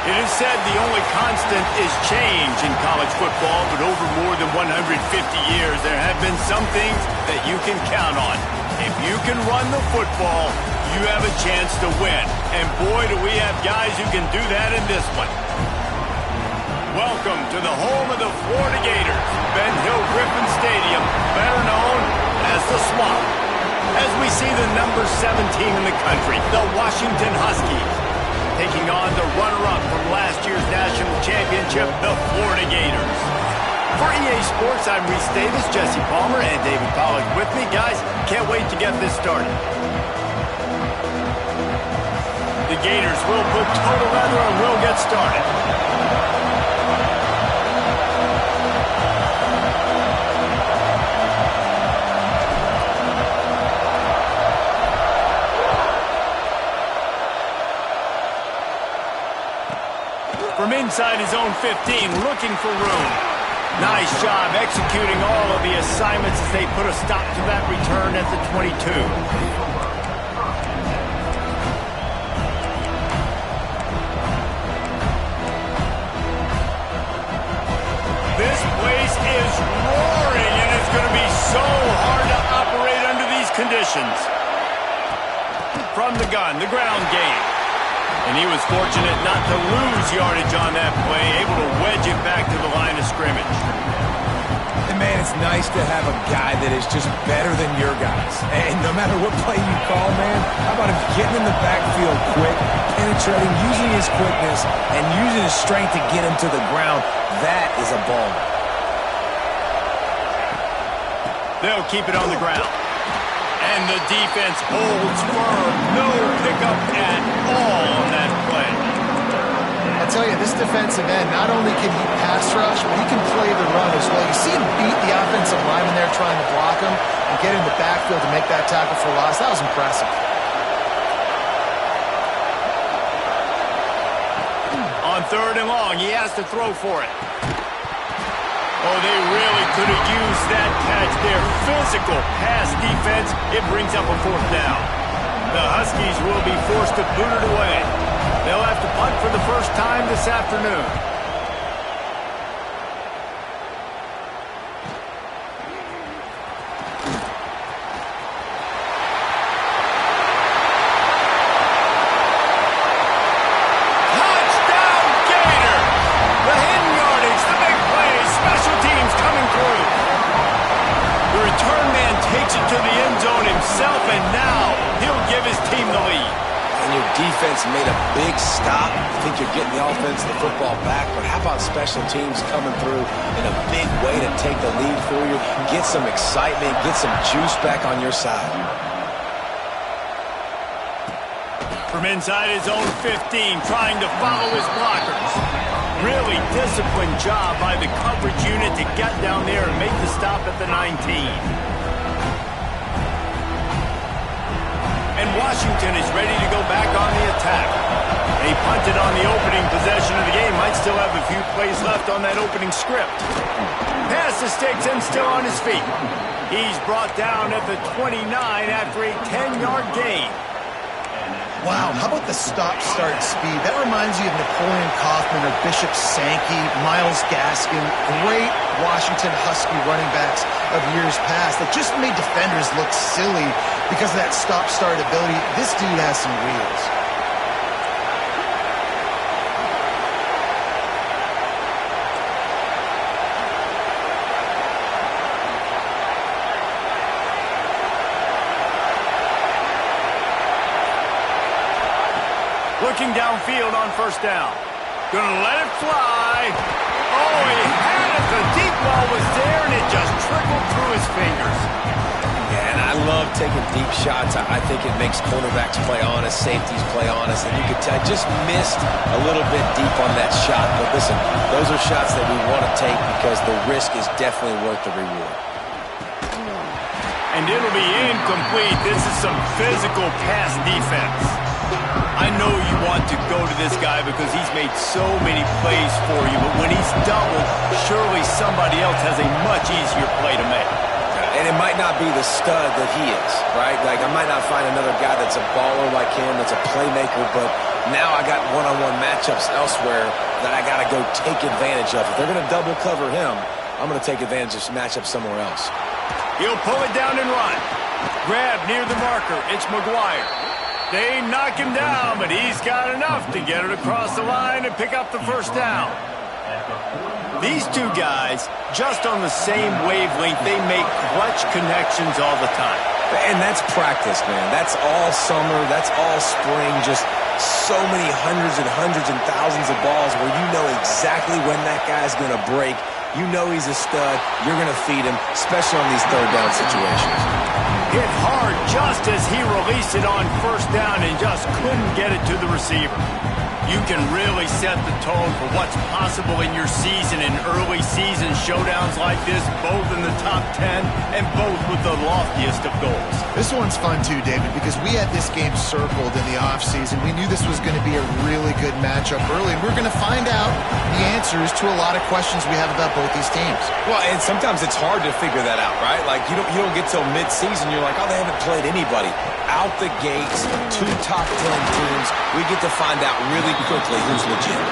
It is said the only constant is change in college football, but over more than 150 years, there have been some things that you can count on. If you can run the football, you have a chance to win. And boy, do we have guys who can do that in this one. Welcome to the home of the Florida Gators, Ben Hill Griffin Stadium, better known as the Swamp. As we see the number 7 team in the country, the Washington Huskies, taking on the runner-up from last year's national championship, the Florida Gators. For EA Sports, I'm Reese Davis, Jesse Palmer, and David Pollack with me. Guys, can't wait to get this started. The Gators will put total leather and we'll get started. From inside his own 15, looking for room. Nice job executing all of the assignments as they put a stop to that return at the 22. This place is roaring, and it's going to be so hard to operate under these conditions. From the gun, the ground game. And he was fortunate not to lose yardage on that play, able to wedge it back to the line of scrimmage. And man, it's nice to have a guy that is just better than your guys. And no matter what play you call, man, how about him getting in the backfield quick, penetrating, using his quickness, and using his strength to get him to the ground. That is a ball. They'll keep it on the ground. And the defense holds firm. No pickup at all on that play. I'll tell you, this defensive end, not only can he pass rush, but he can play the run as well. You see him beat the offensive lineman there trying to block him and get in the backfield to make that tackle for loss. That was impressive. On 3rd and long, he has to throw for it. Oh, they really could have used that catch there. Physical pass defense. It brings up a 4th down. The Huskies will be forced to boot it away. They'll have to punt for the first time this afternoon. And now he'll give his team the lead. And your defense made a big stop. I think you're getting the offense the football back, but how about special teams coming through in a big way to take the lead for you? Get some excitement, get some juice back on your side. From inside his own 15, trying to follow his blockers. Really disciplined job by the coverage unit to get down there and make the stop at the 19. And Washington is ready to go back on the attack. They punted on the opening possession of the game. Might still have a few plays left on that opening script. Pass to sticks and still on his feet. He's brought down at the 29 after a 10-yard gain. Wow, how about the stop-start speed? That reminds you of Napoleon Kaufman or Bishop Sankey, Myles Gaskin, great Washington Husky running backs of years past that just made defenders look silly because of that stop-start ability. This dude has some wheels. Looking downfield on 1st down. Gonna let it fly. Oh, he had it. The deep ball was there, and it just trickled through his fingers. Yeah, and I love taking deep shots. I think it makes cornerbacks play honest, safeties play honest, and you could tell just missed a little bit deep on that shot. But listen, those are shots that we want to take because the risk is definitely worth the reward. And it'll be incomplete. This is some physical pass defense. I know you want to go to this guy because he's made so many plays for you, but when he's doubled, surely somebody else has a much easier play to make. And it might not be the stud that he is, right? Like, I might not find another guy that's a baller like him, that's a playmaker, but Now I got one-on-one matchups elsewhere that I got to go take advantage of. If they're going to double cover him, I'm going to take advantage of some matchups somewhere else. He'll pull it down and run. Grab near the marker. It's McGuire. They knock him down, but he's got enough to get it across the line and pick up the first down. These two guys, just on the same wavelength, they make clutch connections all the time. And that's practice, man. That's all summer. That's all spring. Just so many hundreds and thousands of balls where you know exactly when that guy's going to break. You know he's a stud. You're going to feed him, especially on these third down situations. Hit hard just as he released it on first down and just couldn't get it to the receiver. You can really set the tone for what's possible in your season in early season showdowns like this, both in the top 10 and both with the loftiest of goals. This one's fun too, David, because we had this game circled in the offseason. We knew this was going to be a really good matchup early, and we're going to find out the answers to a lot of questions we have about both these teams. Well, and sometimes it's hard to figure that out, right? Like, you don't get till mid-season, you're like, oh, they haven't played anybody. Out the gates, 2 top 10 teams, we get to find out really quickly who's legit.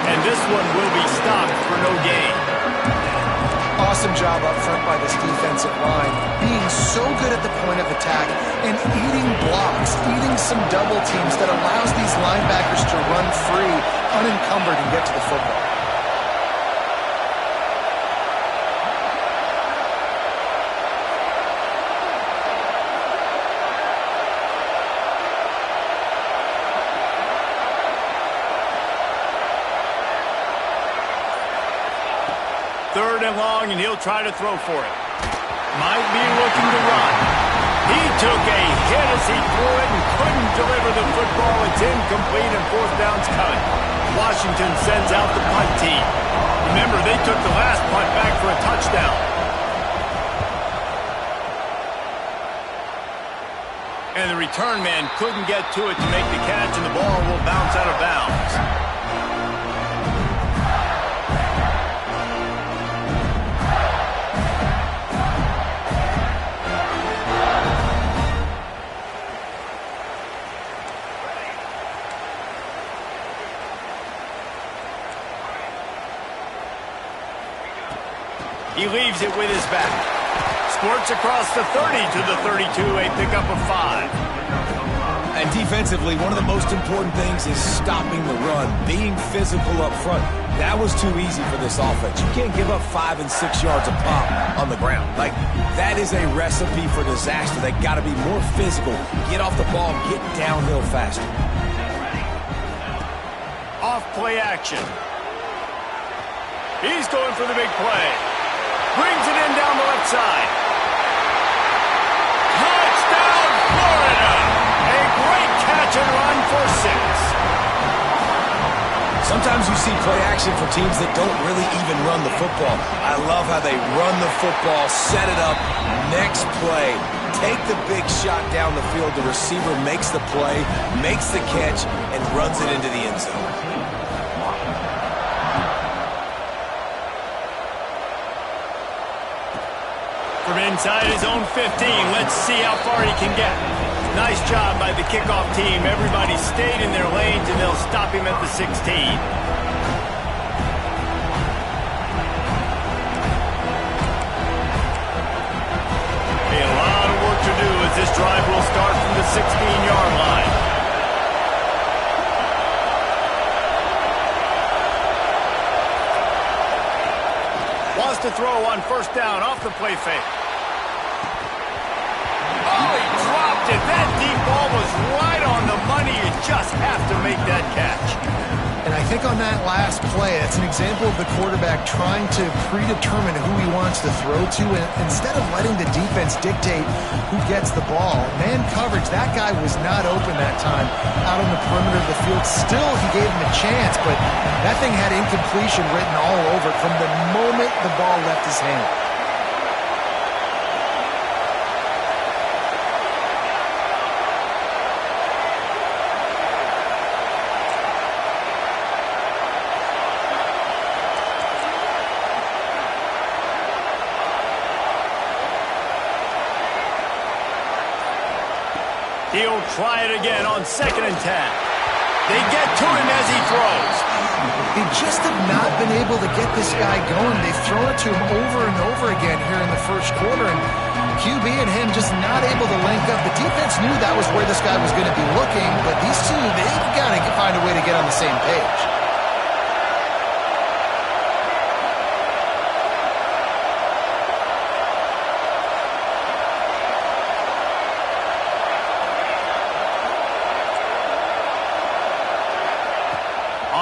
And this one will be stopped for no gain. Awesome job up front by this defensive line, being so good at the point of attack and eating blocks, eating some double teams that allows these linebackers to run free, unencumbered, and get to the football. Third and long, and he'll try to throw for it. Might be looking to run. He took a hit as he threw it and couldn't deliver the football. It's incomplete and fourth down's coming. Washington sends out the punt team. Remember, they took the last punt back for a touchdown. And the return man couldn't get to it to make the catch, and the ball will bounce out of bounds. He leaves it with his back. Squirts across the 30 to the 32, a pickup of 5. And defensively, one of the most important things is stopping the run, being physical up front. That was too easy for this offense. You can't give up 5 and 6 yards a pop on the ground. Like, that is a recipe for disaster. They got to be more physical, get off the ball, get downhill faster. Off play action. He's going for the big play. Brings it in down the left side. Touchdown, Florida! A great catch and run for 6. Sometimes you see play action for teams that don't really even run the football. I love how they run the football, set it up, next play, take the big shot down the field. The receiver makes the play, makes the catch, and runs it into the end zone. From inside his own 15, let's see how far he can get. Nice job by the kickoff team. Everybody stayed in their lanes, and they'll stop him at the 16. A lot of work to do as this drive will start from the 16-yard line. Wants to throw on first down off the play fake. Oh, he dropped it. That deep ball was right on the money. You just have to make that catch. And I think on that last play, that's an example of the quarterback trying to predetermine who he wants to throw to, and instead of letting the defense dictate who gets the ball. Man coverage, that guy was not open that time out on the perimeter of the field. Still, he gave him a chance, but that thing had incompletion written all over it from the moment the ball left his hand. He'll try it again on 2nd and 10. They get to him as he throws. They just have not been able to get this guy going. They've thrown it to him over and over again here in the first quarter, and QB and him just not able to link up. The defense knew that was where this guy was going to be looking, but these two, they've got to find a way to get on the same page.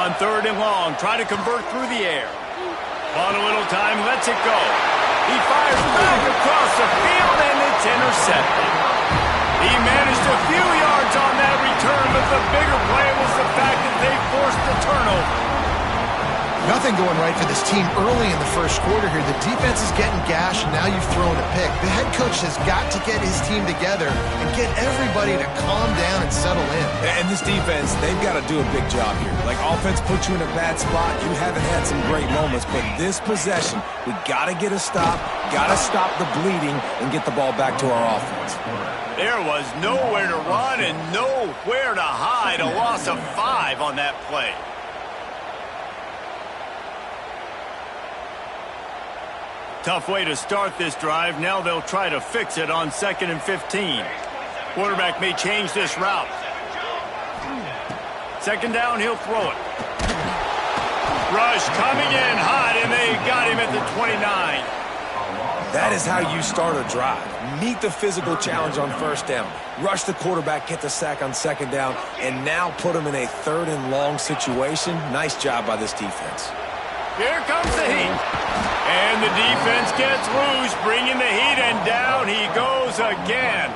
On 3rd and long, try to convert through the air. On a little time, lets it go. He fires back across the field, and it's intercepted. He managed a few yards on that return, but the bigger play was the fact that they forced the turnover. Nothing going right for this team early in the first quarter here. The defense is getting gashed, and now you've thrown a pick. The head coach has got to get his team together and get everybody to calm down and settle in. And this defense, they've got to do a big job here. Like, offense puts you in a bad spot. You haven't had some great moments, but this possession, we got to get a stop, got to stop the bleeding, and get the ball back to our offense. There was nowhere to run and nowhere to hide. A loss of 5 on that play. Tough way to start this drive. Now they'll try to fix it on 2nd and 15. Quarterback may change this route. 2nd down, he'll throw it. Rush coming in hot, and they got him at the 29. That is how you start a drive. Meet the physical challenge on 1st down. Rush the quarterback, get the sack on 2nd down, and now put him in a 3rd and long situation. Nice job by this defense. Here comes the heat. And the defense gets loose, bringing the heat, and down he goes again.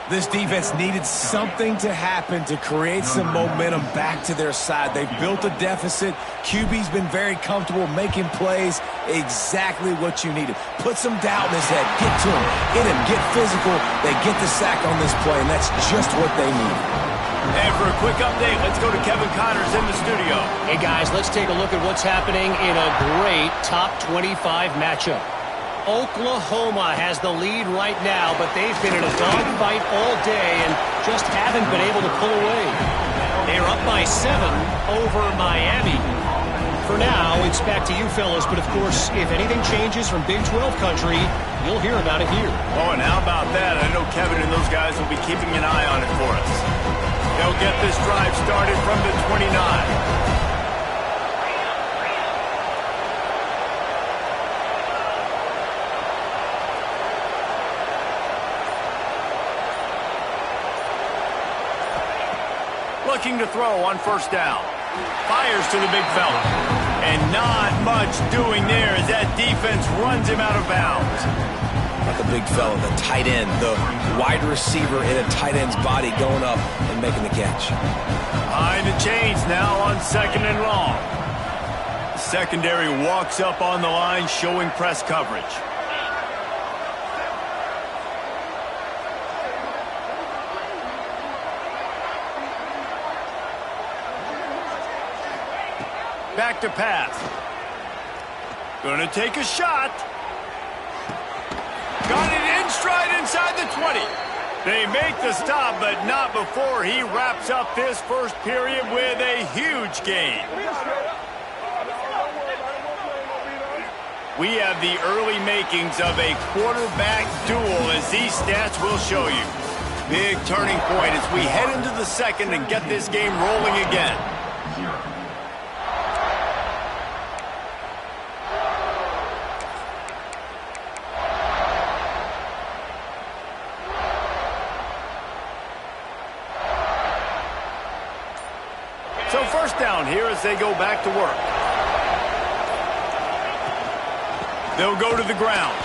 This defense needed something to happen to create some momentum back to their side. They've built a deficit. QB's been very comfortable making plays. Exactly what you needed. Put some doubt in his head. Get to him. Hit him. Get physical. They get the sack on this play, and that's just what they need. And for a quick update, let's go to Kevin Connors in the studio. Hey, guys, let's take a look at what's happening in a great top 25 matchup. Oklahoma has the lead right now, but they've been in a dogfight all day and just haven't been able to pull away. They're up by 7 over Miami. For now, it's back to you fellas, but of course, if anything changes from Big 12 country, you'll hear about it here. Oh, and how about that? I know Kevin and those guys will be keeping an eye on it for us. They'll get this drive started from the 29. Looking to throw on 1st down. Fires to the big fella. And not much doing there as that defense runs him out of bounds. Not the big fella, the tight end, the wide receiver in a tight end's body going up and making the catch. Behind the chains now on 2nd and long. The secondary walks up on the line showing press coverage. Back to pass. Gonna take a shot. Got it in stride inside the 20. They make the stop, but not before he wraps up this first period with a huge gain. We have the early makings of a quarterback duel, as these stats will show you. Big turning point as we head into the 2nd and get this game rolling again. So 1st down here as they go back to work. They'll go to the ground.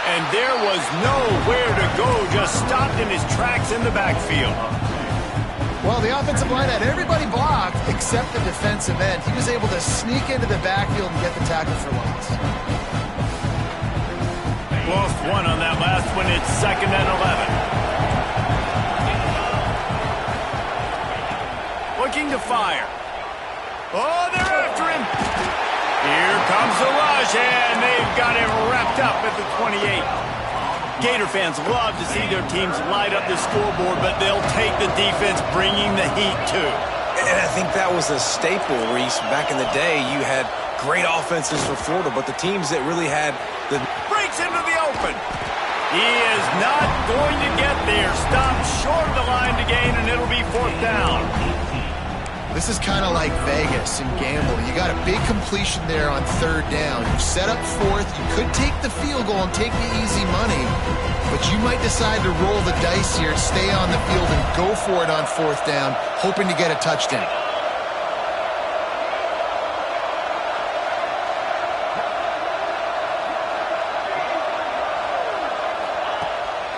And there was nowhere to go, just stopped in his tracks in the backfield. Well, the offensive line had everybody blocked except the defensive end. He was able to sneak into the backfield and get the tackle for loss. Lost 1 on that last one. It's 2nd and 11. Looking to fire. Oh, they're after him. Here comes the rush, and they've got him wrapped up at the 28. Gator fans love to see their teams light up the scoreboard, but they'll take the defense bringing the heat too. And I think that was a staple, Reese. Back in the day, you had great offenses for Florida, but the teams that really had the... Breaks into the open. He is not going to get there. Stopped short of the line to gain, and it'll be 4th down. This is kind of like Vegas and gambling. You got a big completion there on 3rd down. You set up 4th. You could take the field goal and take the easy money, but you might decide to roll the dice here, stay on the field, and go for it on 4th down, hoping to get a touchdown.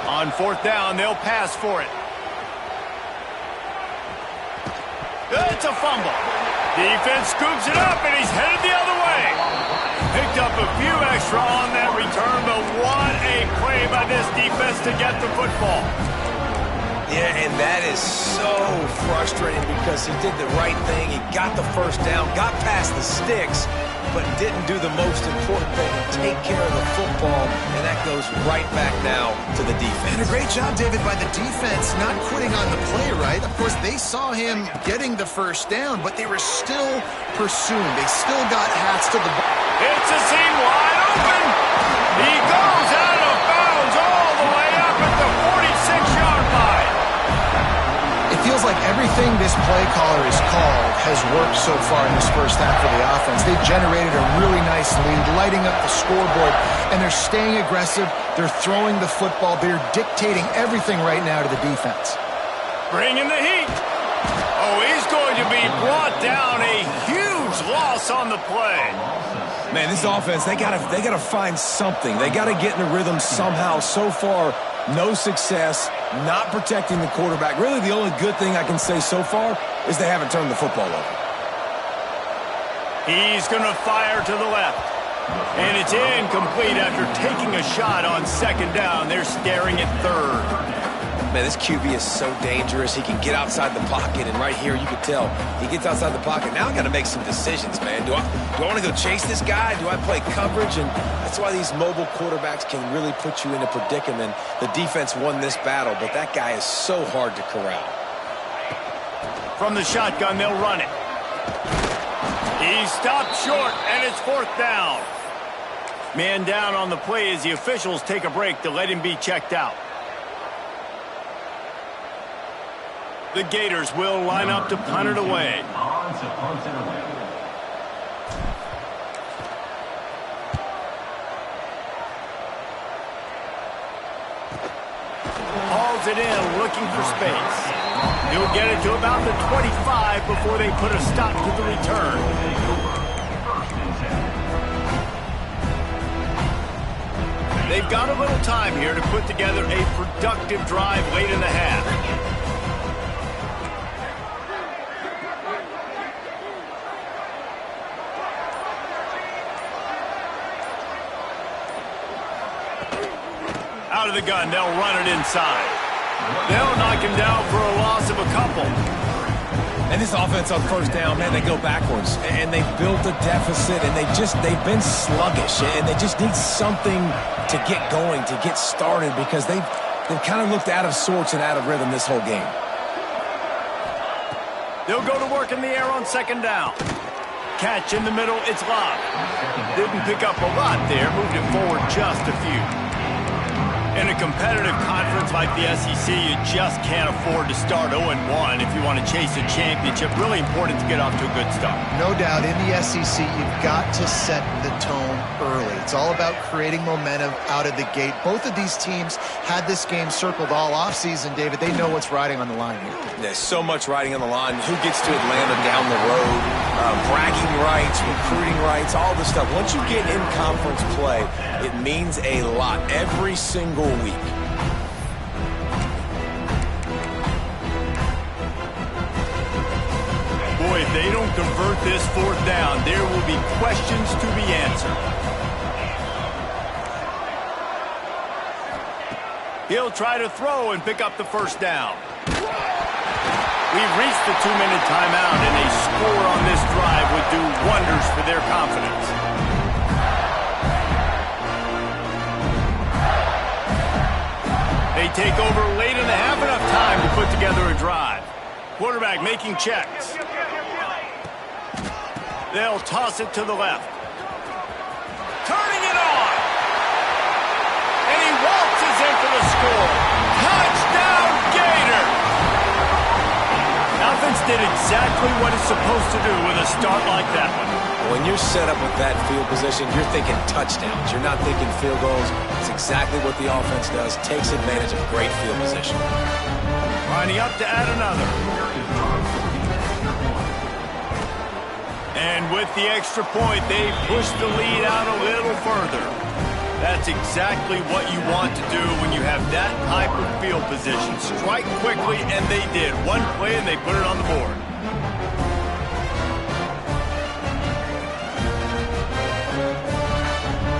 On 4th down, they'll pass for it. It's a fumble. Defense scoops it up, and he's headed the other way. Picked up a few extra on that return, but what a play by this defense to get the football. Yeah, and that is so frustrating because he did the right thing. He got the 1st down, got past the sticks, but didn't do the most important thing, take care of the football, and that goes right back now to the defense. And a great job, David, by the defense not quitting on the play, right? Of course, they saw him getting the 1st down, but they were still pursuing. They still got hats to the ball. It's a seam wide open. He goes out of bounds all the way up at the 46-yard line. It feels like everything this play caller has called has worked so far in this first half for the offense. They've generated a really nice lead, lighting up the scoreboard, and they're staying aggressive. They're throwing the football. They're dictating everything right now to the defense. Bringing the heat. Oh, he's going to be brought down. A huge loss on the play. Man, this offense, they gotta find something. They gotta get in the rhythm somehow. So far, no success, not protecting the quarterback. Really, the only good thing I can say so far is they haven't turned the football over. He's going to fire to the left. And it's incomplete after taking a shot on 2nd down. They're staring at 3rd. Man, this QB is so dangerous. He can get outside the pocket, and right here you can tell he gets outside the pocket. Now I got to make some decisions, man. Do I want to go chase this guy? Do I play coverage? And that's why these mobile quarterbacks can really put you in a predicament. The defense won this battle, but that guy is so hard to corral. From the shotgun, they'll run it. He stopped short, and it's 4th down. Man down on the play as the officials take a break to let him be checked out. The Gators will line up to punt it away. Hauls it in, looking for space. He'll get it to about the 25 before they put a stop to the return. They've got a little time here to put together a productive drive late in the half. Out of the gun, they'll run it inside. They'll knock him down for a loss of a couple. And this offense on 1st down, man, they go backwards. And they built a deficit, and they've been sluggish. And they just need something to get going, to get started, because they've kind of looked out of sorts and out of rhythm this whole game. They'll go to work in the air on 2nd down. Catch in the middle, it's Love. Didn't pick up a lot there, moved it forward just a few. In a competitive conference like the SEC, you just can't afford to start 0-1 if you want to chase a championship. Really important to get off to a good start. No doubt, in the SEC, you've got to set the tone early. It's all about creating momentum out of the gate. Both of these teams had this game circled all offseason, David. They know what's riding on the line here. There's so much riding on the line. Who gets to Atlanta down the road? Bragging rights, recruiting rights, all this stuff. Once you get in conference play, it means a lot every single week. Boy, if they don't convert this 4th down, there will be questions to be answered. He'll try to throw and pick up the 1st down. We've reached the 2-minute timeout, and a score on this drive would do wonders for their confidence. They take over late in the half, enough time to put together a drive. Quarterback making checks. They'll toss it to the left. Turning it on. And he waltzes in for the score. Touchdown, Gators! Offense did exactly what it's supposed to do with a start like that one. When you're set up with that field position, you're thinking touchdowns. You're not thinking field goals. It's exactly what the offense does. Takes advantage of great field position. Lining up to add another. And with the extra point, they push the lead out a little further. That's exactly what you want to do when you have that type of field position. Strike quickly, and they did. One play, and they put it on the board.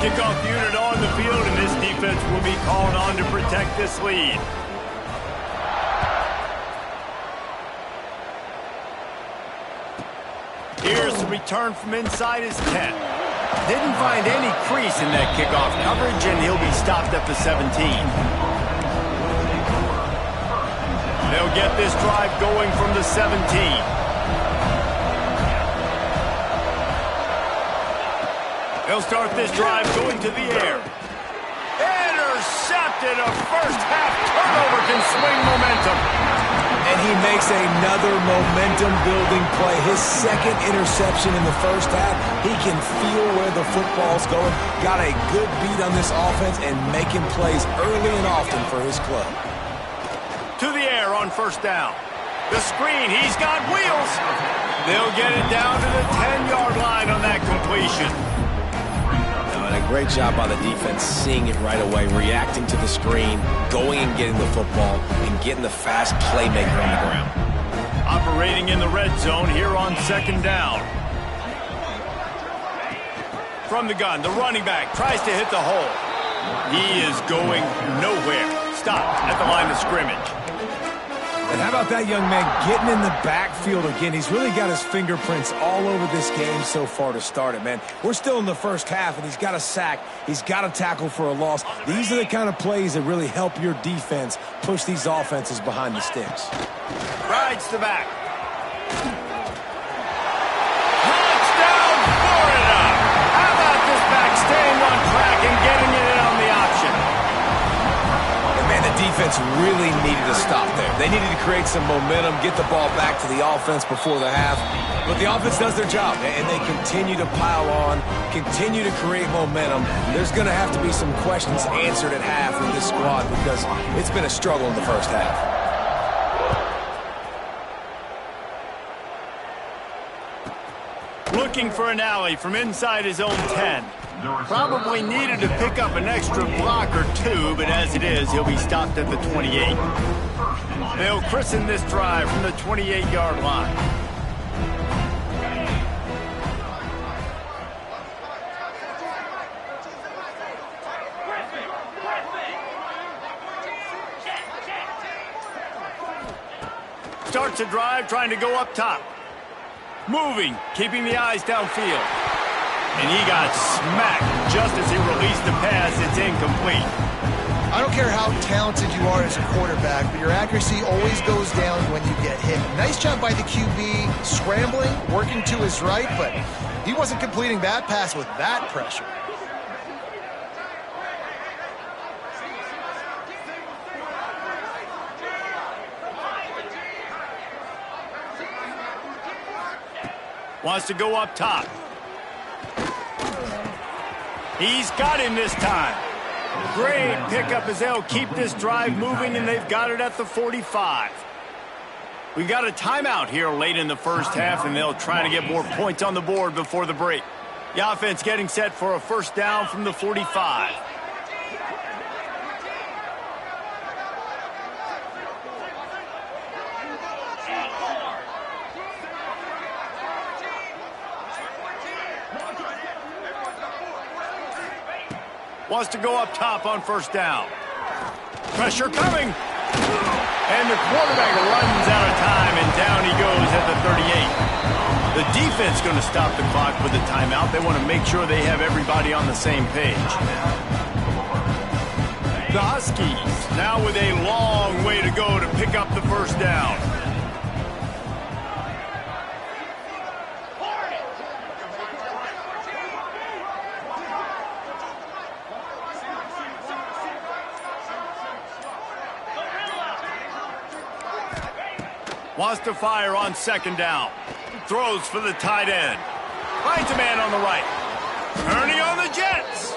Kickoff unit on the field, and this defense will be called on to protect this lead. Here's the return from inside his 10. Didn't find any crease in that kickoff coverage, and he'll be stopped at the 17. They'll get this drive going from the 17. They'll start this drive going to the air. Intercepted. A first-half turnover can swing momentum. And he makes another momentum-building play. His second interception in the first half. He can feel where the football's going. Got a good beat on this offense and making plays early and often for his club. To the air on first down. The screen, he's got wheels. They'll get it down to the 10-yard line on that completion. And a great job by the defense seeing it right away, reacting to the screen, going and getting the football, and getting the fast playmaker on the ground. Operating in the red zone here on second down. From the gun, the running back tries to hit the hole. He is going nowhere. Stop at the line of scrimmage. And how about that young man getting in the backfield again? He's really got his fingerprints all over this game so far to start it, man. We're still in the first half, and he's got a sack. He's got a tackle for a loss. These are the kind of plays that really help your defense push these offenses behind the sticks. Rides the back. Touchdown, Florida! How about this back staying on track and getting it in on the option? Man, the defense really needed to stop there. They needed to create some momentum, get the ball back to the offense before the half. But the offense does their job, and they continue to pile on, continue to create momentum. There's going to have to be some questions answered at half with this squad because it's been a struggle in the first half. Looking for an alley from inside his own 10. Probably needed to pick up an extra block or two, but as it is, he'll be stopped at the 28. They'll christen this drive from the 28-yard line. Starts a drive trying to go up top. Moving, keeping the eyes downfield. And he got smacked just as he released the pass. It's incomplete. I don't care how talented you are as a quarterback, but your accuracy always goes down when you get hit. Nice job by the QB, scrambling, working to his right, but he wasn't completing that pass with that pressure. Wants to go up top. He's got him this time. Great pickup as they'll keep this drive moving, and they've got it at the 45. We got a timeout here late in the first half, and they'll try to get more points on the board before the break. The offense getting set for a first down from the 45. Wants to go up top on first down. Pressure coming. And the quarterback runs out of time, and down he goes at the 38. The defense going to stop the clock with a timeout. They want to make sure they have everybody on the same page. The Huskies now with a long way to go to pick up the first down. Wants to fire on second down. Throws for the tight end. Finds a man on the right. Turning on the Jets.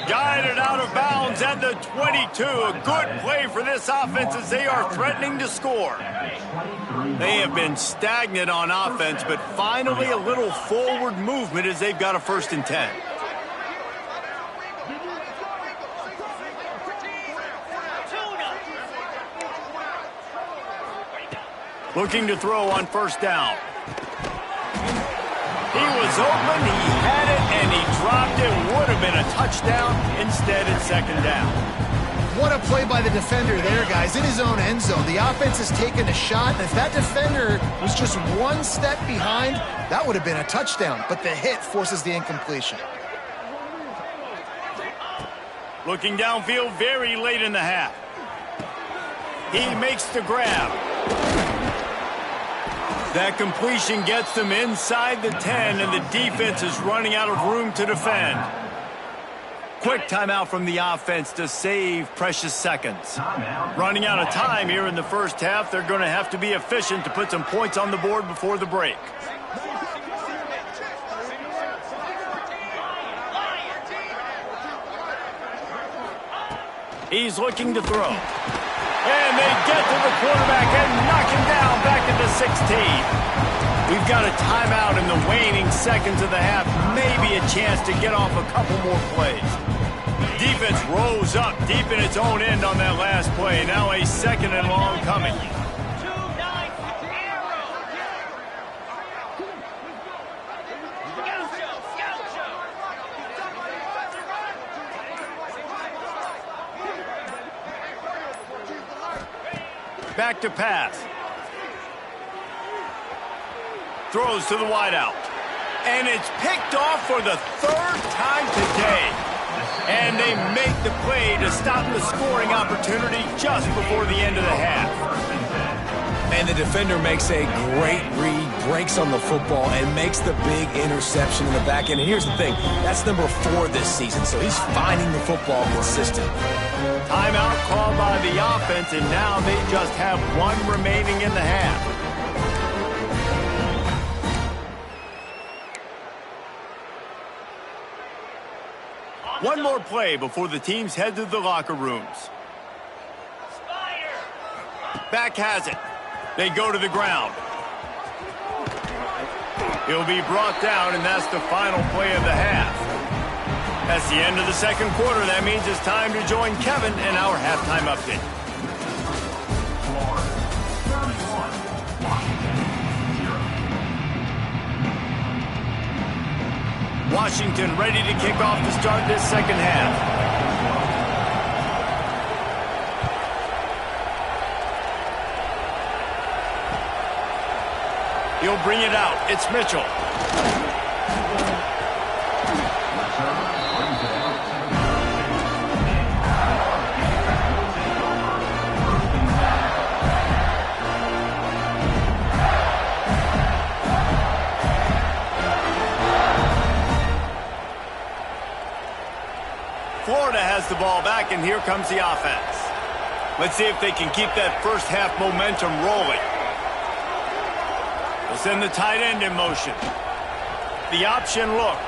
Guided out of bounds at the 22. A good play for this offense as they are threatening to score. They have been stagnant on offense, but finally a little forward movement as they've got a 1st and 10. Looking to throw on 1st down. He was open, he had it, and he dropped it. Would have been a touchdown. Instead, it's 2nd down. What a play by the defender there, guys, in his own end zone. The offense has taken a shot, and if that defender was just 1 step behind, that would have been a touchdown. But the hit forces the incompletion. Looking downfield very late in the half. He makes the grab. That completion gets them inside the 10, and the defense is running out of room to defend. Quick timeout from the offense to save precious seconds. Running out of time here in the 1st half. They're going to have to be efficient to put some points on the board before the break. He's looking to throw. And they get to the quarterback and knock him down back at the 16. We've got a timeout in the waning seconds of the half. Maybe a chance to get off a couple more plays. Defense rose up deep in its own end on that last play. Now a 2nd and long coming. Back to pass. Throws to the wideout. And it's picked off for the 3rd time today. And they make the play to stop the scoring opportunity just before the end of the half. And the defender makes a great read, breaks on the football, and makes the big interception in the back end. And here's the thing, that's number 4 this season, so he's finding the football consistent. Timeout called by the offense, and now they just have 1 remaining in the half. One more play before the teams head to the locker rooms. Back has it. They go to the ground. He'll be brought down, and that's the final play of the half. That's the end of the 2nd quarter. That means it's time to join Kevin in our halftime update. Washington ready to kick off to start this 2nd half. He'll bring it out. It's Mitchell. Florida has the ball back, and here comes the offense. Let's see if they can keep that 1st half momentum rolling. They'll send the tight end in motion. The option look.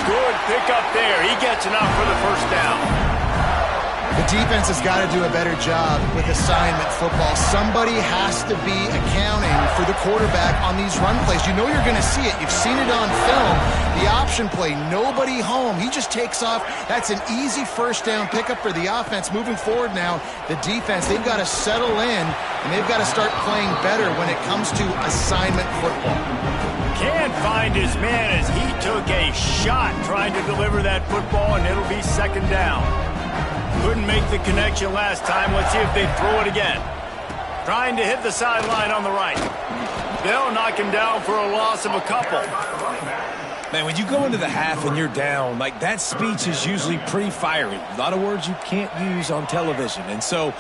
Good pickup there. He gets enough for the 1st down. The defense has got to do a better job with assignment football. Somebody has to be accounting for the quarterback on these run plays. You know you're going to see it. You've seen it on film. The option play, nobody home. He just takes off. That's an easy 1st down pickup for the offense. Moving forward now, the defense, they've got to settle in, and they've got to start playing better when it comes to assignment football. Can't find his man as he took a shot trying to deliver that football, and it'll be 2nd down. Couldn't make the connection last time. Let's see if they throw it again. Trying to hit the sideline on the right. They'll knock him down for a loss of a couple. Man, when you go into the half and you're down, like, that speech is usually pretty fiery. A lot of words you can't use on television. And so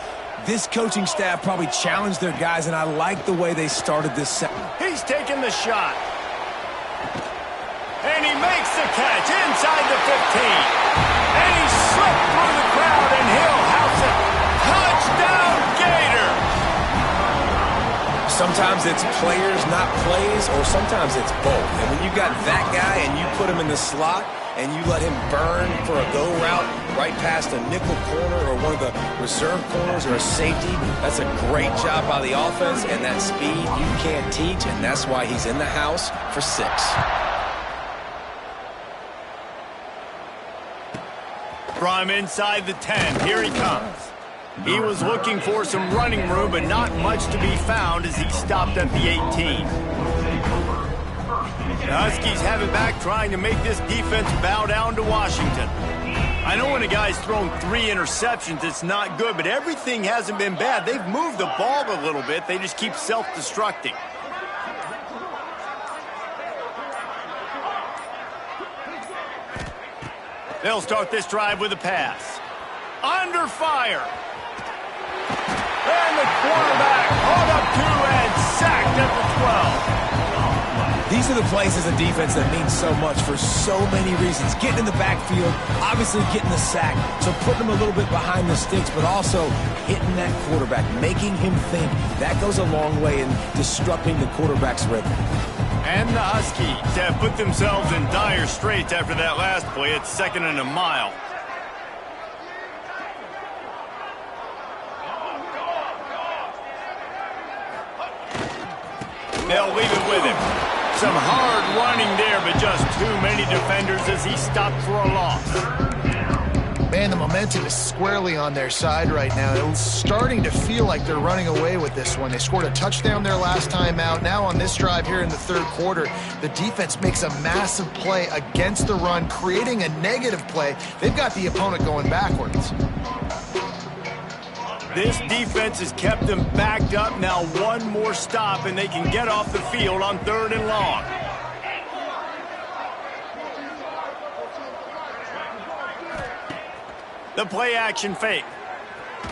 this coaching staff probably challenged their guys, and I like the way they started this set. He's taking the shot. And he makes the catch inside the 15. And he slipped through the crowd, and he'll house it. Touchdown, Gators! Sometimes it's players, not plays, or sometimes it's both. And when you got that guy and you put him in the slot and you let him burn for a go route right past a nickel corner or one of the reserve corners or a safety, that's a great job by the offense, and that speed you can't teach, and that's why he's in the house for 6. From inside the 10, here he comes. He was looking for some running room, but not much to be found as he stopped at the 18. The Huskies have it back, trying to make this defense bow down to Washington. I know when a guy's thrown 3 interceptions, it's not good, but everything hasn't been bad. They've moved the ball a little bit. They just keep self-destructing. They'll start this drive with a pass. Under fire. And the quarterback caught up 2 and sacked at the 12. These are the plays as a defense that mean so much for so many reasons. Getting in the backfield, obviously getting the sack, so putting them a little bit behind the sticks, but also hitting that quarterback, making him think. That goes a long way in disrupting the quarterback's rhythm. And the Huskies have put themselves in dire straits after that last play. It's 2nd and a mile. They'll leave it with him. Some hard running there, but just too many defenders as he stopped for a loss. Man, the momentum is squarely on their side right now. It's starting to feel like they're running away with this one. They scored a touchdown their last time out. Now on this drive here in the 3rd quarter, the defense makes a massive play against the run, creating a negative play. They've got the opponent going backwards. This defense has kept them backed up. Now one more stop, and they can get off the field on 3rd and long. The play action fake.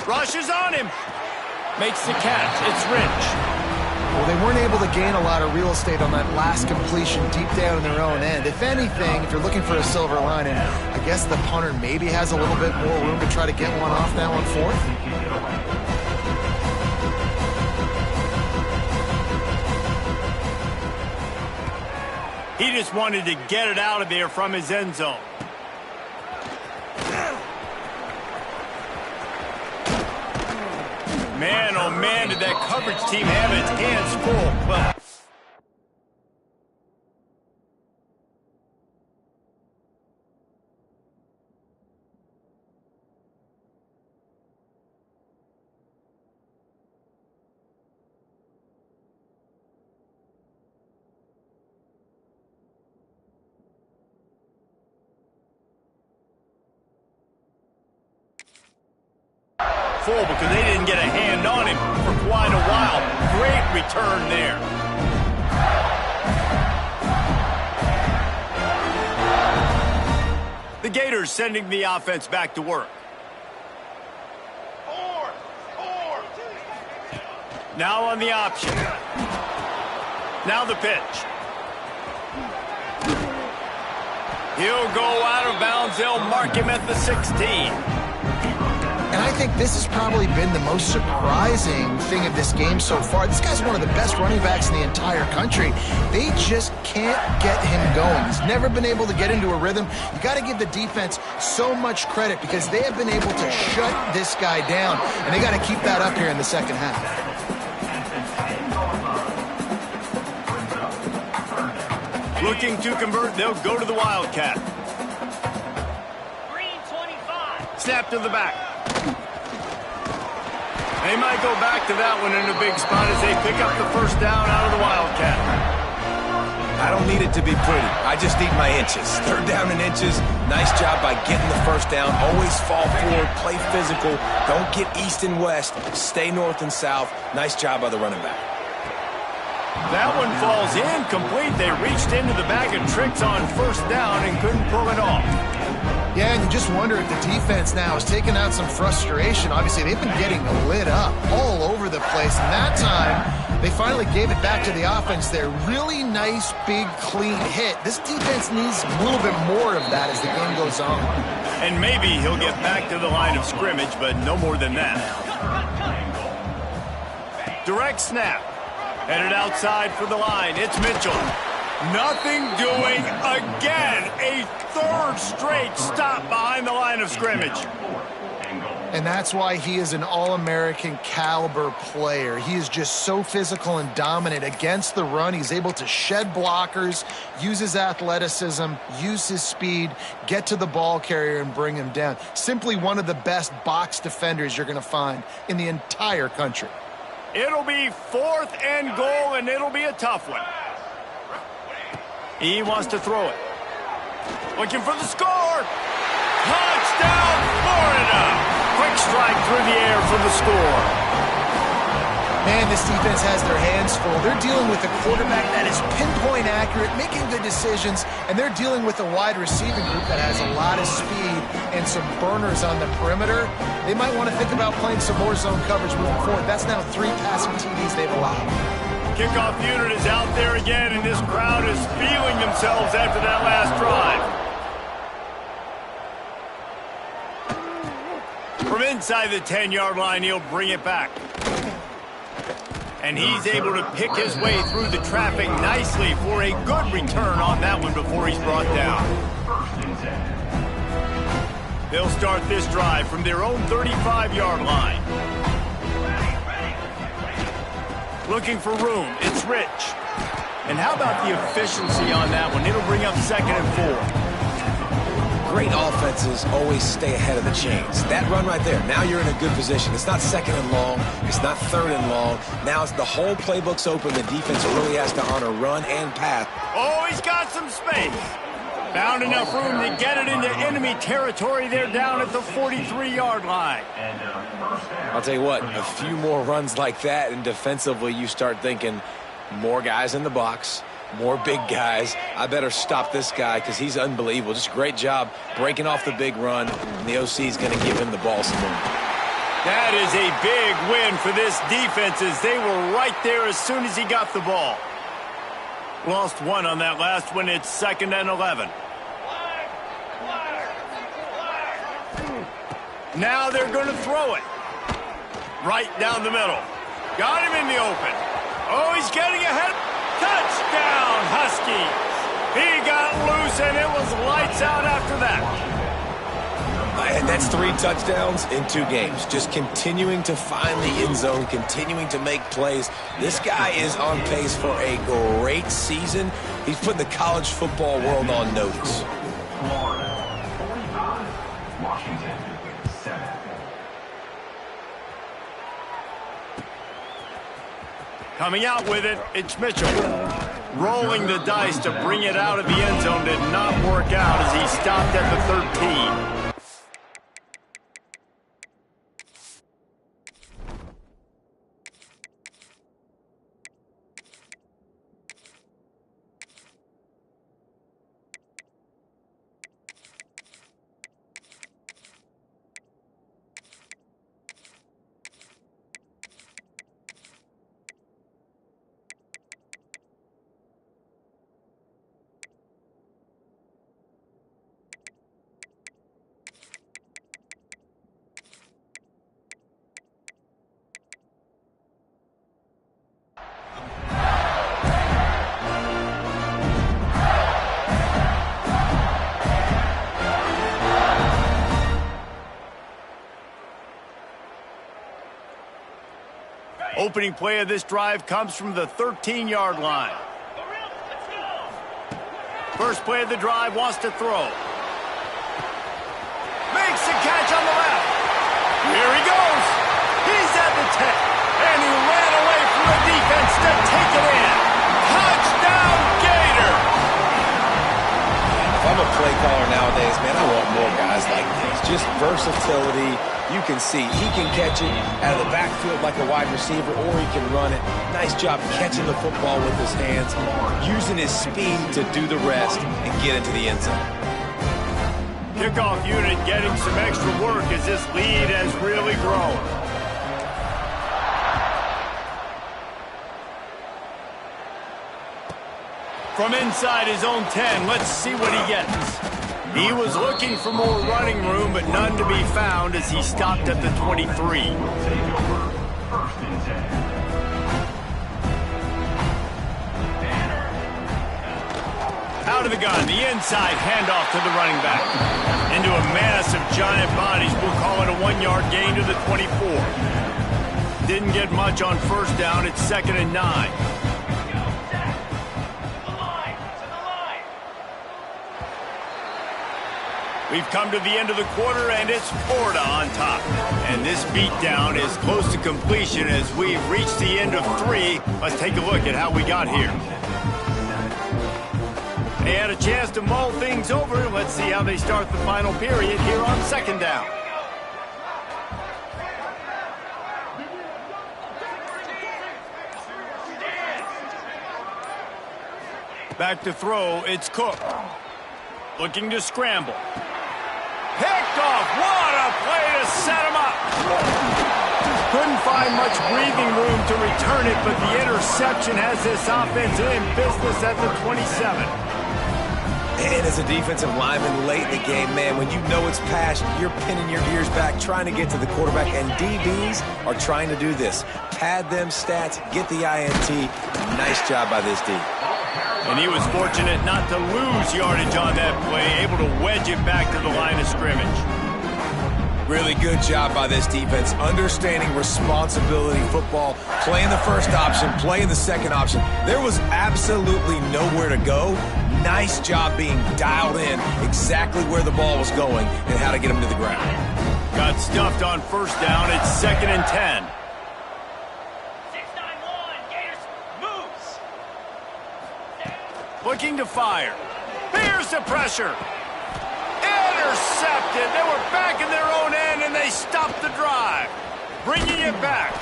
Rushes on him. Makes the catch. It's Rich. Well, they weren't able to gain a lot of real estate on that last completion deep down in their own end. If anything, if you're looking for a silver lining, I guess the punter maybe has a little bit more room to try to get one off now on 4th. He just wanted to get it out of there from his end zone. Man, oh man, did that coverage team have its hands full. But full because they didn't get a hand on him for quite a while. Great return there. The Gators sending the offense back to work. Now on the option. Now the pitch. He'll go out of bounds. They'll mark him at the 16. And I think this has probably been the most surprising thing of this game so far. This guy's one of the best running backs in the entire country. They just can't get him going. He's never been able to get into a rhythm. You got to give the defense so much credit because they have been able to shut this guy down, and they got to keep that up here in the 2nd half. Looking to convert, they'll go to the Wildcat. Green 25. Snap to the back. They might go back to that one in a big spot as they pick up the 1st down out of the Wildcat. I don't need it to be pretty. I just need my inches. 3rd down and inches. Nice job by getting the 1st down. Always fall forward, play physical. Don't get east and west. Stay north and south. Nice job by the running back. That one falls incomplete. They reached into the bag of tricks on 1st down and couldn't pull it off. Yeah, and you just wonder if the defense now is taking out some frustration. Obviously, they've been getting lit up all over the place. And that time, they finally gave it back to the offense there. Really nice, big, clean hit. This defense needs a little bit more of that as the game goes on. And maybe he'll get back to the line of scrimmage, but no more than that. Direct snap. Headed outside for the line. It's Mitchell. Nothing doing again. A third straight stop behind the line of scrimmage. And that's why he is an All-American caliber player. He is just so physical and dominant against the run. He's able to shed blockers, use his athleticism, use his speed, get to the ball carrier and bring him down. Simply one of the best box defenders you're going to find in the entire country. It'll be 4th and goal, and it'll be a tough one. He wants to throw it. Looking for the score. Touchdown, Florida! Quick strike through the air for the score. Man, this defense has their hands full. They're dealing with a quarterback that is pinpoint accurate, making good decisions, and they're dealing with a wide receiving group that has a lot of speed and some burners on the perimeter. They might want to think about playing some more zone coverage moving forward. That's now 3 passing TDs they've allowed. Kickoff unit is out there again, and this crowd is feeling themselves after that last drive. From inside the 10-yard line, he'll bring it back. And he's able to pick his way through the traffic nicely for a good return on that one before he's brought down. They'll start this drive from their own 35-yard line. Looking for room. It's Rich. And how about the efficiency on that one? It'll bring up 2nd and 4. Great offenses always stay ahead of the chains. That run right there, now you're in a good position. It's not 2nd and long. It's not 3rd and long. Now it's the whole playbook's open. The defense really has to honor run and pass. Oh, he's got some space. Found enough room to get it into enemy territory. They're down at the 43-yard line. I'll tell you what, a few more runs like that, and defensively you start thinking more guys in the box, more big guys. I better stop this guy because he's unbelievable. Just a great job breaking off the big run, and the OC is going to give him the ball some more. That is a big win for this defense as they were right there as soon as he got the ball. Lost one on that last one. It's 2nd and 11. Now they're going to throw it. Right down the middle. Got him in the open. Oh, he's getting ahead. Touchdown, Huskies. He got loose, and it was lights out after that. And that's 3 touchdowns in 2 games. Just continuing to find the end zone, continuing to make plays. This guy is on pace for a great season. He's putting the college football world on notice. Washington, 7. Coming out with it, it's Mitchell. Rolling the dice to bring it out of the end zone did not work out as he stopped at the 13. Opening play of this drive comes from the 13-yard line. First play of the drive, wants to throw. Makes the catch on the left. Here he goes. He's at the 10. And he ran away from the defense to take it in. Touchdown, Gators. If I'm a play caller nowadays, man, I want more guys like this. Just versatility. You can see he can catch it out of the backfield like a wide receiver, or he can run it. Nice job catching the football with his hands, using his speed to do the rest and get into the end zone. Kickoff unit getting some extra work as this lead has really grown. From inside his own 10, let's see what he gets. He was looking for more running room, but none to be found as he stopped at the 23. Out of the gun, the inside handoff to the running back. Into a mass of giant bodies. We'll call it a 1-yard gain to the 24. Didn't get much on first down. It's 2nd and 9. We've come to the end of the quarter, and it's Florida on top. And this beatdown is close to completion as we reach the end of 3. Let's take a look at how we got here. They had a chance to mull things over. Let's see how they start the final period here on 2nd down. Back to throw, it's Cook. Looking to scramble. Picked off. What a play to set him up. Couldn't find much breathing room to return it, but the interception has this offense in business at the 27. And as a defensive lineman late in the game, man, when you know it's past, you're pinning your ears back, trying to get to the quarterback, and DBs are trying to do this. Pad them stats, get the INT. Nice job by this D. And he was fortunate not to lose yardage on that play, able to wedge it back to the line of scrimmage. Really good job by this defense, understanding responsibility football, playing the first option, playing the second option. There was absolutely nowhere to go. Nice job being dialed in exactly where the ball was going and how to get him to the ground. Got stuffed on first down. It's 2nd and 10. Looking to fire. Here's the pressure. Intercepted. They were back in their own end, and they stopped the drive. Bringing it back.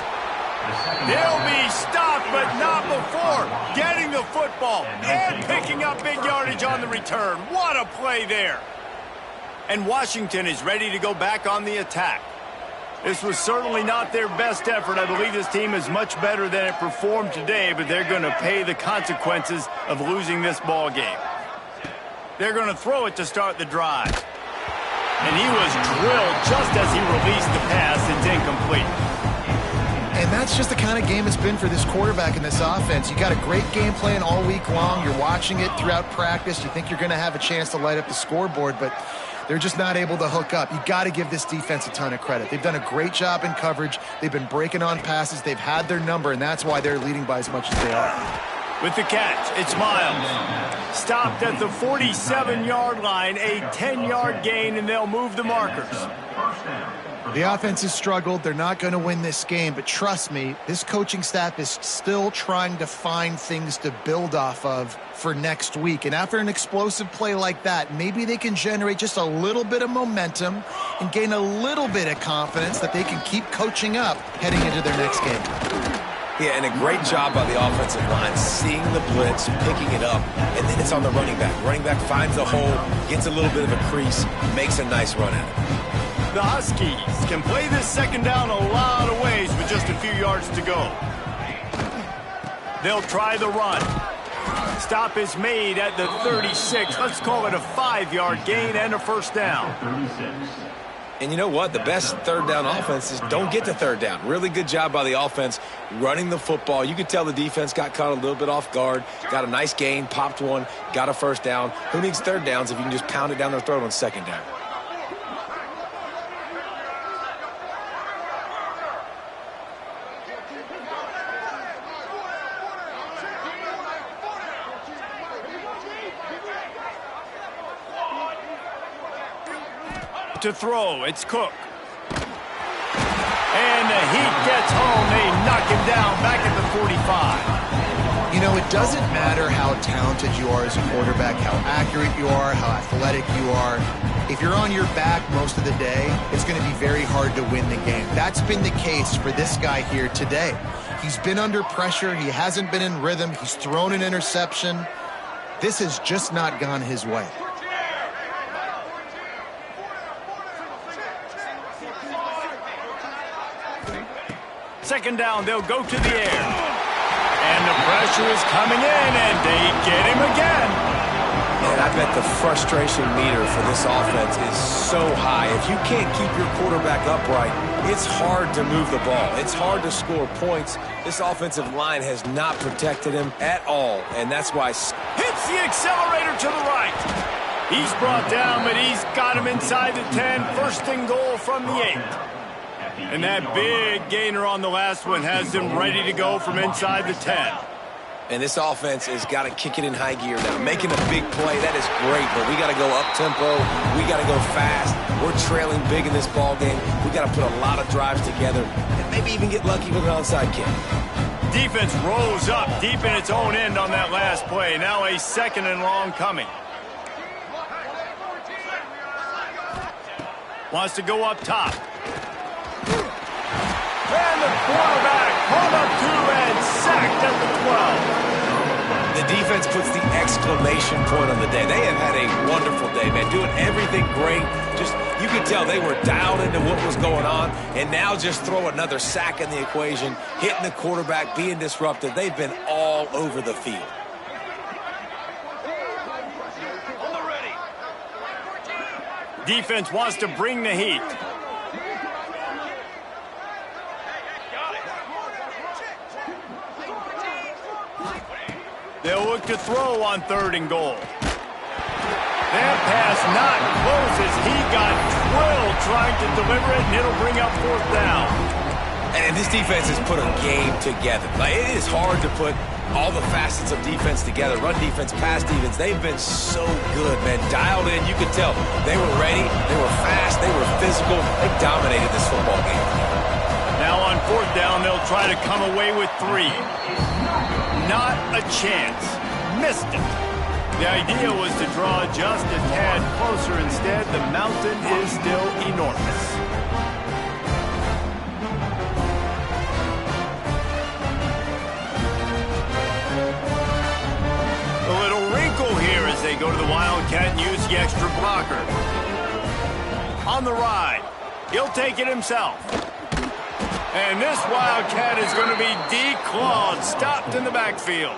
They'll be stopped, but not before getting the football and picking up big yardage on the return. What a play there. And Washington is ready to go back on the attack. This was certainly not their best effort. I believe this team is much better than it performed today, but they're going to pay the consequences of losing this ball game. They're going to throw it to start the drive. And he was drilled just as he released the pass. It's incomplete. And that's just the kind of game it's been for this quarterback in this offense. You got a great game plan all week long. You're watching it throughout practice. You think you're going to have a chance to light up the scoreboard, but they're just not able to hook up. You got to give this defense a ton of credit. They've done a great job in coverage. They've been breaking on passes. They've had their number, and that's why they're leading by as much as they are. With the catch, it's Miles. Stopped at the 47-yard line, a 10-yard gain, and they'll move the markers. The offense has struggled. They're not going to win this game, but trust me, this coaching staff is still trying to find things to build off of for next week. And after an explosive play like that, maybe they can generate just a little bit of momentum and gain a little bit of confidence that they can keep coaching up heading into their next game. Yeah, and a great job by the offensive line, seeing the blitz, picking it up, and then it's on the running back. Running back finds the hole, gets a little bit of a crease, makes a nice run at it. The Huskies can play this 2nd down a lot of ways with just a few yards to go. They'll try the run. Stop is made at the 36. Let's call it a 5-yard gain and a first down. And you know what? The best 3rd down offenses don't get to 3rd down. Really good job by the offense running the football. You could tell the defense got caught a little bit off guard, got a nice gain, popped one, got a first down. Who needs 3rd downs if you can just pound it down their throat on 2nd down? To throw, it's Cook. And the heat gets home. They knock him down back at the 45. You know, it doesn't matter how talented you are as a quarterback, how accurate you are, how athletic you are. If you're on your back most of the day, it's going to be very hard to win the game. That's been the case for this guy here today. He's been under pressure. He hasn't been in rhythm. He's thrown an interception. This has just not gone his way. Second down, they'll go to the air. And the pressure is coming in, and they get him again. And I bet the frustration meter for this offense is so high. If you can't keep your quarterback upright, it's hard to move the ball. It's hard to score points. This offensive line has not protected him at all, and that's why... Hits the accelerator to the right. He's brought down, but he's got him inside the 10. First and goal from the 8. And that big gainer on the last one has him ready to go from inside the 10. And this offense has got to kick it in high gear now. Making a big play, that is great, but we got to go up-tempo. We got to go fast. We're trailing big in this ball game. We got to put a lot of drives together and maybe even get lucky with an onside kick. Defense rose up deep in its own end on that last play. Now a 2nd and long coming. Wants to go up top. And the quarterback pulled up 2 and sacked at the 12. The defense puts the exclamation point on the day. They have had a wonderful day, man. Doing everything great. Just, you could tell they were dialed into what was going on. And now just throw another sack in the equation, hitting the quarterback, being disruptive. They've been all over the field. Defense wants to bring the heat. They'll look to throw on 3rd and goal. That pass not close as he got drilled trying to deliver it, and it'll bring up 4th down. And this defense has put a game together. Like, it is hard to put all the facets of defense together. Run defense, pass defense. They've been so good, man. Dialed in. You could tell they were ready. They were fast. They were physical. They dominated this football game. Now on 4th down, they'll try to come away with 3. Not a chance. Missed it. The idea was to draw just a tad closer. Instead, the mountain is still enormous. A little wrinkle here as they go to the Wildcat and use the extra blocker. On the ride. He'll take it himself. And this Wildcat is going to be declawed, stopped in the backfield.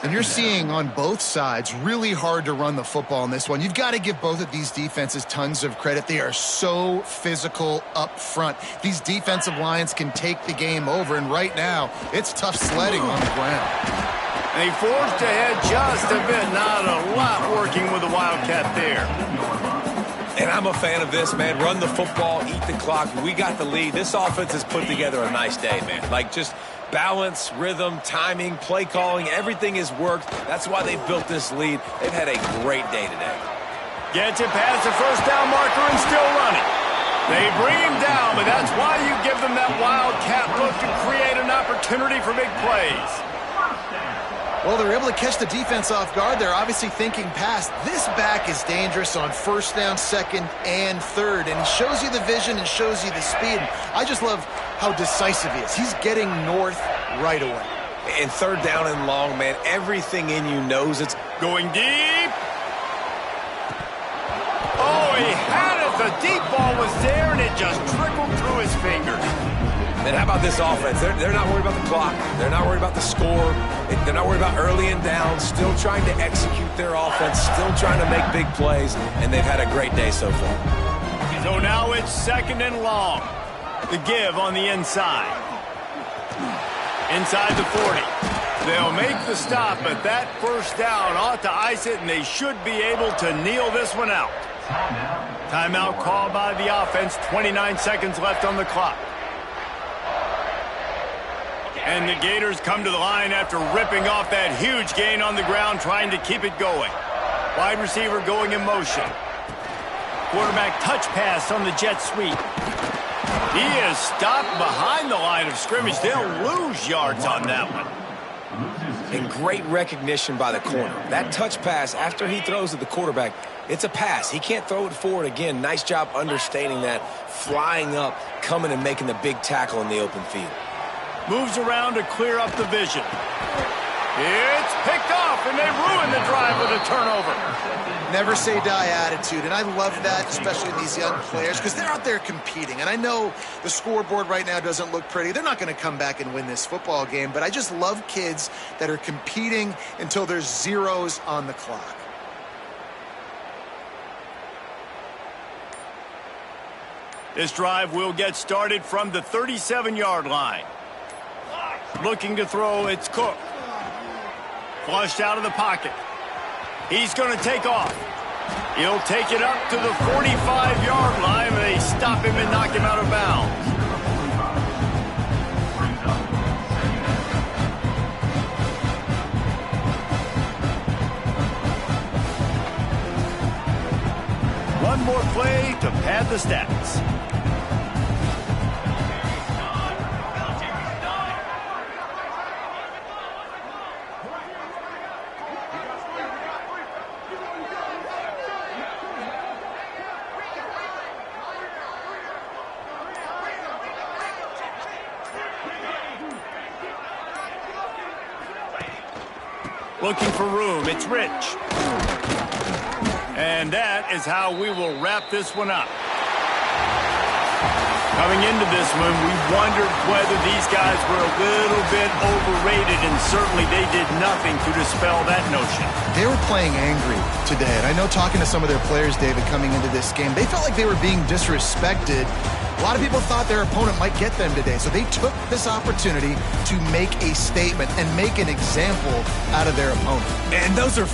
And you're seeing on both sides really hard to run the football in this one. You've got to give both of these defenses tons of credit. They are so physical up front. These defensive lines can take the game over, and right now it's tough sledding on the ground. They forced ahead just a bit. Not a lot working with the Wildcat there. And I'm a fan of this, man. Run the football, eat the clock. We got the lead. This offense has put together a nice day, man. Like, just balance, rhythm, timing, play calling, everything has worked. That's why they've built this lead. They've had a great day today. Gets it past the 1st down marker and still running. They bring him down, but that's why you give them that Wildcat look to create an opportunity for big plays. Well, they're able to catch the defense off guard. They're obviously thinking past. This back is dangerous on 1st down, 2nd, and 3rd. And he shows you the vision and shows you the speed. I just love how decisive he is. He's getting north right away. And 3rd down and long, man, everything in you knows it's going deep. Oh, he had it. The deep ball was there, and it just trickled through his fingers. And how about this offense? They're not worried about the clock. They're not worried about the score. They're not worried about early and down. Still trying to execute their offense. Still trying to make big plays. And they've had a great day so far. So now it's 2nd and long. The give on the inside. Inside the 40. They'll make the stop, but that 1st down ought to ice it, and they should be able to kneel this one out. Timeout called by the offense. 29 seconds left on the clock. And the Gators come to the line after ripping off that huge gain on the ground, trying to keep it going. Wide receiver going in motion. Quarterback touch pass on the jet sweep. He is stopped behind the line of scrimmage. They'll lose yards on that one. And great recognition by the corner. That touch pass, after he throws at the quarterback, it's a pass. He can't throw it forward again. Nice job understanding that, flying up, coming and making the big tackle in the open field. Moves around to clear up the vision. It's picked off, and they ruin the drive with a turnover. Never say die attitude, and I love that, especially in these young players, because they're out there competing. And I know the scoreboard right now doesn't look pretty. They're not going to come back and win this football game, but I just love kids that are competing until there's zeros on the clock. This drive will get started from the 37-yard line. Looking to throw, it's Cook. Flushed out of the pocket. He's going to take off. He'll take it up to the 45-yard line, and they stop him and knock him out of bounds. One more play to pad the stats. Looking for room, it's Rich. And that is how we will wrap this one up. Coming into this one, we wondered whether these guys were a little bit overrated, and certainly they did nothing to dispel that notion. They were playing angry today, and I know talking to some of their players, David, coming into this game, they felt like they were being disrespected. A lot of people thought their opponent might get them today, so they took this opportunity to make a statement and make an example out of their opponent. And those are